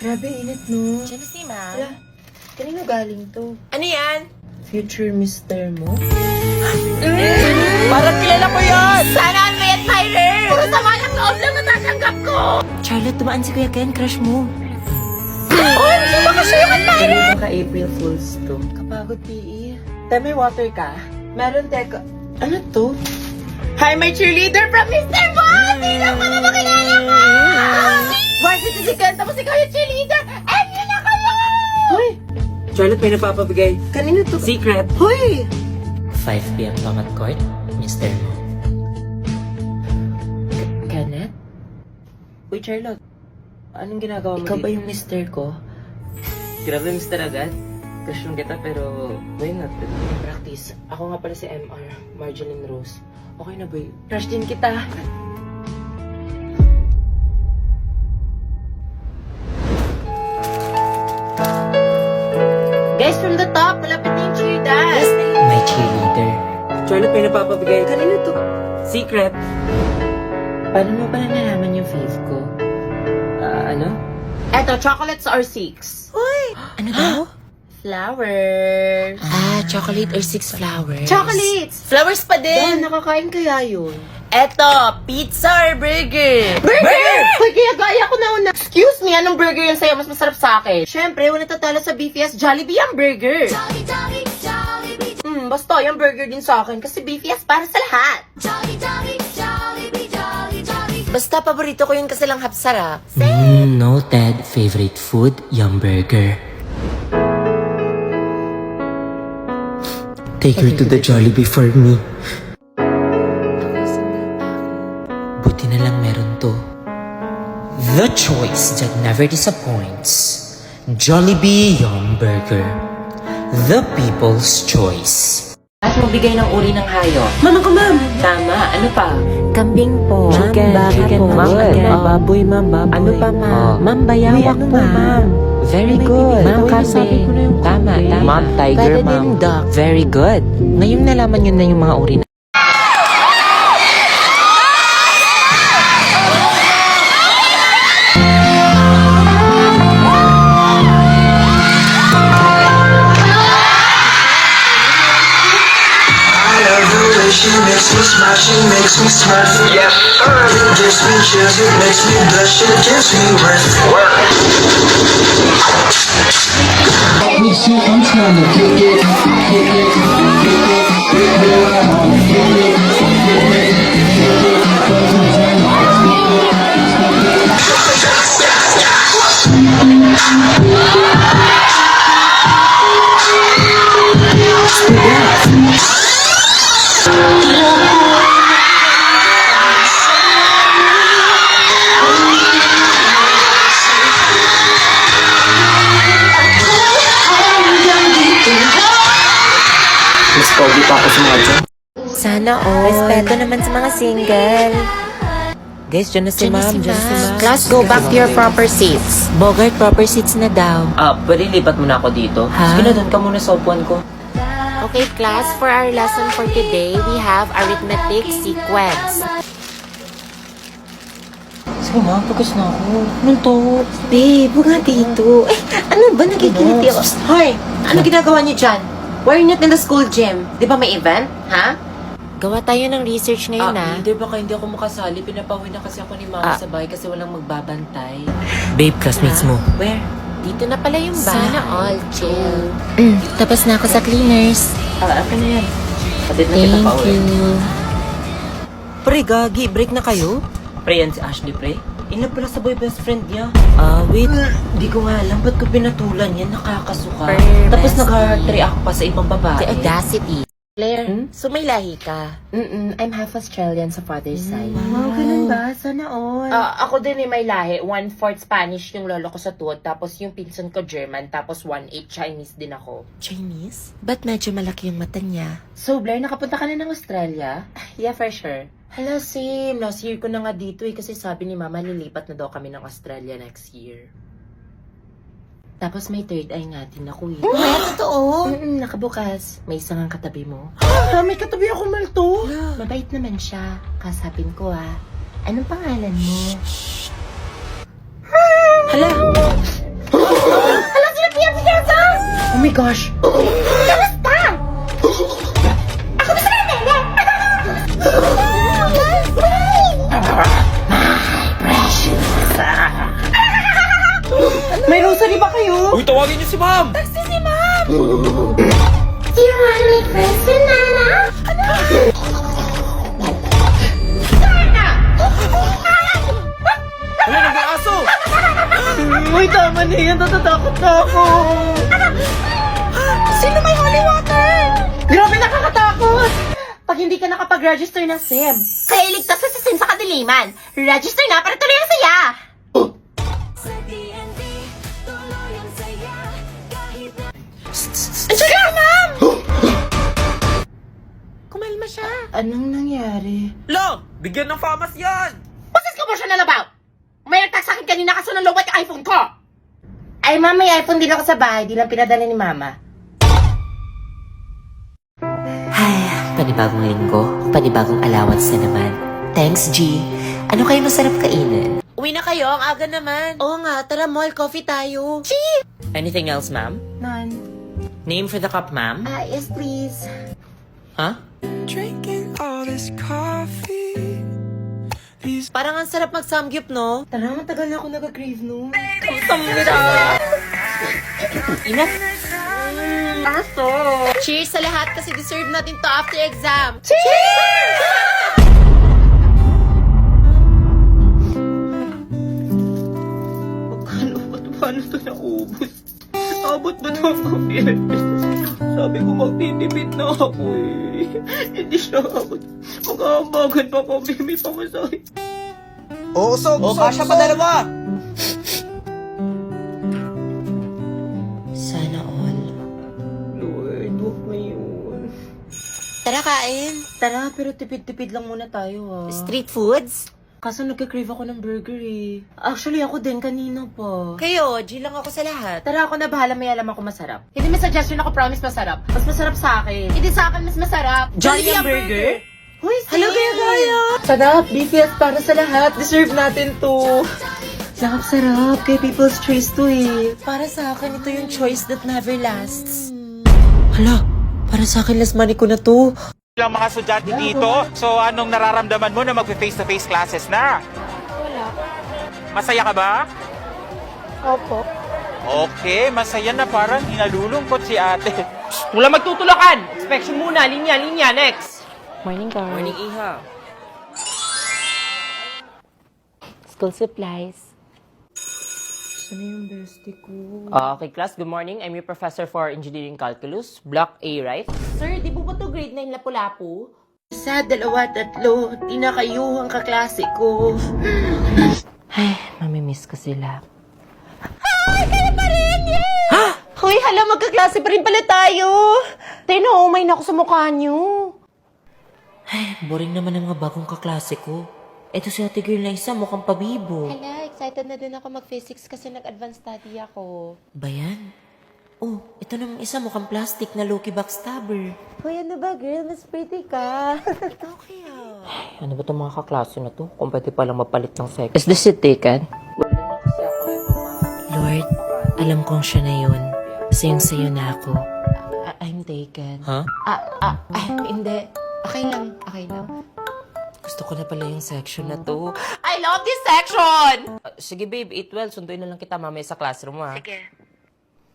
Grabe, init, no? Sino si ma'am? Wala. Kanino galing to? Ano yan? Future mister mo? Parang kilala ko yun! Sana all may admirer! Puro sama ng loob lang natatanggap ko! Charlotte, tumaan si Kuya Ken, crush mo. Oh, hindi ba kasi yung admirer? Baka April Fools to. Kapagod, PE. Tay, may water ka? Meron, teka. Ano to? Hi, my cheerleader from Mr. Boss! Hindi lang makakilala ko! Varsity si Ken, tapos ikaw yung cheerleader! And yun na kayo! Hoy! Charlotte, may napapabigay. Kanino to? Secret. Hoy! 5 p.m. lang at court, Mr. Mo. Kenneth? Uy, Charlotte. Anong ginagawa mo Ikaw ba dito? yung mister ko? Grabe, Mr. Agad. Crush lang kita, pero why not? Practice. Ako nga pala si MR, Marjorie Rose. Okay na ba yun? Crush din kita. Guys, from the top, malapit na yung cheer dance. My cheerleader. Charlotte, may napapabigay. Kanino to? Secret. Paano mo pala nalaman yung fave ko? Ano? Eto, chocolates or six? Ano daw? Flowers. Chocolate or 6 flowers? Chocolates! Flowers pa Dan, din! nakakain kaya yun? Eto, pizza or burger? Burger! Hoy, kaya gaya ko na una. Excuse me, anong burger yun sa'yo? Mas masarap sa akin. Siyempre, wala tatalo sa BFS, Jollibee ang burger. Basta, yung burger din sa akin kasi BFS para sa lahat. Basta paborito ko yun kasi lang hapsarap. Noted. Favorite food, Yum Burger. Take her to the Jollibee for me. Buti na lang meron to. The choice that never disappoints. Jollibee Yum Burger. The people's choice. At magbigay ng uri ng hayop. Mama ko, ma'am. Tama, ano pa? Kambing po. Chicken. Chicken, ma'am. Baboy, ma'am. Baboy. Ano pa, ma'am? Ma'am, bayawak po, ma'am. Very good. Ma'am, kasabi ko na yung Tama, kambing. tama. Ma'am, tiger, Pwede ma'am. din duck. Very good. Ngayon nalaman nyo na yung mga uri na. She makes me smile, she makes me smile. Yes, sir. It gives me chills, it makes me blush, it gives me rest. I'm trying to kick it, kick it, kick it, kick Mas pogi pa ako sa mga dyan. Sana all. Respeto naman sa mga single. Guys, dyan na si ma'am. Dyan na si ma'am. Class, go back to your proper seats. Bogart, proper seats na daw. Pwede lipat mo na ako dito. Ha? Sige na, doon ka muna sa upuan ko. Okay, class, for our lesson for today, we have arithmetic sequence. Sige ma, focus na ako. Anong to? Babe, huwag nga dito. Eh, ano ba? Nagkikiliti ako. Hoy, ano ginagawa niyo dyan? Why are you not in the school gym? Di ba may event? Ha? Gawa tayo ng research ngayon, Leader, baka hindi ako makasali. Pinapawin na kasi ako ni mama sa bahay kasi walang magbabantay. Babe, classmates mo. Where? Dito na pala yung bahay. Sana all chill. Tapos na ako sa cleaners. Akin na yan. Patid na kita Thank pa uwi. you. Pre, gagi. Break na kayo? Pre, yan si Ashley, pre. Ina pala sa boy best friend niya. Wait. Di ko nga alam. Ba't ko pinatulan yan? Nakakasuka. Per Tapos best nag-heart react pa sa ibang babae. The audacity. Claire, so may lahi ka? I'm half Australian sa father's side. Wow, ganun ba? Sana all. Ako din may lahi. 1/4 Spanish yung lolo ko sa tuwod. Tapos yung pinsan ko German. Tapos 1/8 Chinese din ako. Chinese? Ba't medyo malaki yung mata niya? So, Blair, nakapunta ka na ng Australia? Yeah, for sure. Hala, same. Last year ko na nga dito kasi sabi ni Mama lilipat na daw kami ng Australia next year. Tapos may third eye nga din ako eh. Totoo? Nakabukas. May isang ang katabi mo. May katabi ako malto. Mabait naman siya. Kasapin ko anong pangalan mo? Hala, my gosh! Kamusta? Ako ba sa Nene? May rosary ba kayo? Uy, tawagin niyo si ma'am! Do you wanna make friends with Nana? Ano, nag-aaso? Uy, tama na yan. Natatakot na ako. Sino may holy water? Grabe, nakakatakot. Pag hindi ka nakapag-register ng SIM, kaya iligtas ka sa SIM sa kadiliman. Register na para tuloy ang saya. Andiyan ka, ma'am! Kumalma siya. Anong nangyari? Lo! Bigyan ng famas yan! What's this commotion all about? May nagtag sa akin kanina kaso ng lowbat yung iPhone ko. Ay, ma'am, may iPhone din ako sa bahay. Di lang pinadala ni mama. Ay, panibagong linggo, panibagong allowance na naman. Thanks, G. Ano kayo masarap kainin? Uwi na kayo, ang aga naman. Oo nga, tara mall, coffee tayo. Anything else, ma'am? None. Name for the cup, ma'am? Yes, please. Huh? Drinking all this coffee. These Parang ang sarap mag-samgyup, no? Tara, matagal na ako nag-crave, no? Enough. Aso! Cheers sa lahat kasi deserve natin to after exam. Paano ito naubos? Abot ba ito ang Philippines? Sabi ko magtitipid na ako eh. Hindi siya abot. Magkahambagan pa ko, may pamasahe. O, kasya pa dalawa. Sana all. Lord, huwag mo yun. Tara, kain. Tara, pero tipid-tipid lang muna tayo Street foods? Kaso nagka-crave ako ng burger eh. Actually, ako din kanina pa. Kayo, G lang ako sa lahat. Tara, ako na bahala, may alam ako masarap. Hindi may suggestion ako, promise masarap. Mas masarap sa akin. Hindi sa akin mas masarap. Jollibee ang burger? Hoy, Hello, Gaya! Sarap, BTS para sa lahat. Deserve natin to. Sarap-sarap. Kay People's Choice to eh. Para sa akin, ito yung choice that never lasts. Hala, para sa akin last money ko na to. Lang mga estudyante dito. So, anong nararamdaman mo na mag-face-to-face classes na? Wala. Masaya ka ba? Opo. Okay, masaya na parang hinalulungkot si ate. Wala magtutulakan. Inspection muna. Linya. Next. Morning, guys. Morning, Iha. School supplies. Ano yung bestie ko? Okay, class. Good morning. I'm your professor for Engineering Calculus. Block A, right? Sir, di po ba to grade 9 lapu-lapu? Sa 2, 3, di na kayo ang kaklase ko. Ay, mamimiss ko sila. Hoy, hala, magkaklase pa rin pala tayo. Umay na ako sa mukha niyo. Boring naman ang mga bagong kaklase ko. Eto si ate girl na isa, mukhang pabibo. Hala, excited na din ako mag-physics kasi nag-advance study ako. Bayan? Oh, ito namang isa, mukhang plastic na low-key backstabber. Hoy, ano ba, girl? Mas pretty ka. Ano ba itong mga kaklase na to? Kung pwede palang mapalit ng sex. Is this it taken? Lord, alam kong siya na yun. Sayang-sayo na ako. I'm taken. Ha? Hindi. Okay lang. Gusto ko na pala yung section na to. I love this section! Sige babe, 8-12. Sunduin na lang kita mamaya sa classroom ha. Sige.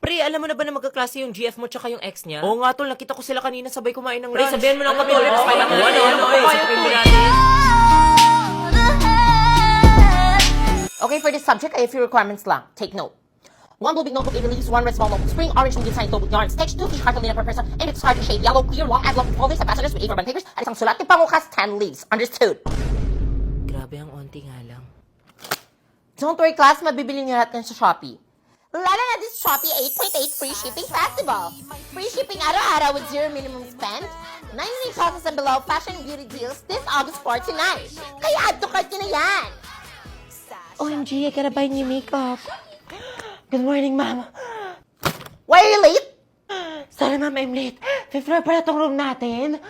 Pre, alam mo na ba na magkaklase yung GF mo tsaka yung ex niya? Oo nga tol, nakita ko sila kanina sabay kumain ng lunch. Pre, sabihan mo lang kami. Okay, for this subject, I have a few requirements lang. Take note. 1 blue big notebook, 8 leaves, 1 red small notebook, spring, orange, medium size notebook yarns, text 2 feet cartolina per person, and it's hard to shade, yellow, clear, long, envelope, folders, and fasteners with 8 rubber papers, at isang sulat ng pangukas, 10 leaves. Understood? Grabe ang onti nga lang. Don't worry, class, mabibili niyo natin sa Shopee. Lala na this Shopee 8.8 free shipping festival. Free shipping araw-araw with 0 minimum spend. 99 pesos and below fashion and beauty deals this August 4 to 9. Kaya add to cart nyo na yan. OMG, I gotta buy new makeup. Good morning, ma'am. Why are you late? Sorry, ma'am, I'm late. Fifth floor pala tong room natin.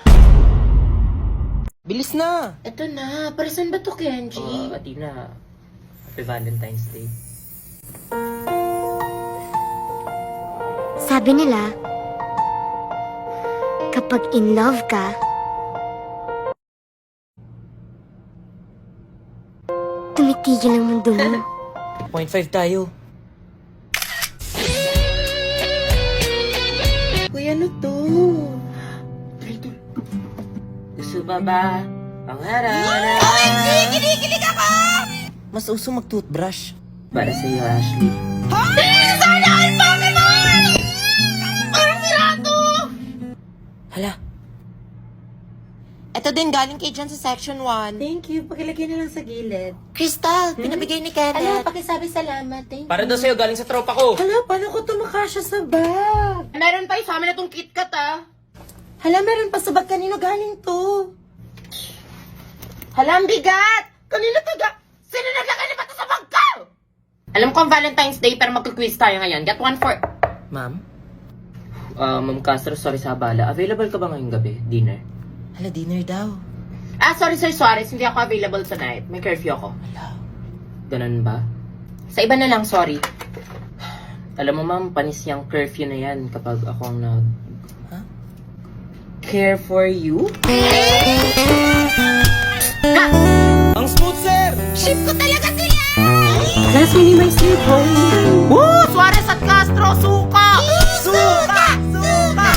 Bilis na! Ito na. Para saan ba to, Kenji? Pati na. Happy Valentine's Day. Sa Sabi nila, kapag in love ka, tumitigil ang mundo mo. 0.5 tayo. Kuya, ano to? Gusto ba ba? Pangarap. OMG! Kinikilig ako! Mas uso mag-toothbrush. Para sa'yo, Ashley. Sana all Pokemon! Parang sirato! Hala, Ito din galing kay John sa section 1. Thank you. Pakilagay na lang sa gilid. Crystal, pinabigay ni Ano, Kenneth. pakisabi salamat. Thank you. para daw sa'yo galing sa tropa ko. Hala, paano ko tumakasya sa bag? Meron pa sa amin na tong KitKat, ah. Hala, meron pa sa bag. Kanino galing to? Hala, ang bigat! Kanino to Sino naglagay ni to sa bag ko? Alam ko ang Valentine's Day, pero magka-quiz tayo ngayon. Get one for... Ma'am? Ma'am Castro, sorry sa abala. Available ka ba ngayong gabi? Dinner? Hala, dinner daw. Ah, sorry, Sir Suarez. Hindi ako available tonight. May curfew ako. Ganun ba? Sa iba na lang, sorry. Alam mo ma'am, panis yung curfew na yan kapag ako ang nag... Huh? Care for you? Ang smooth, sir! Ship ko talaga sila! Last minimize sleep, Woo! Suarez at Castro, suka! Suka! Suka!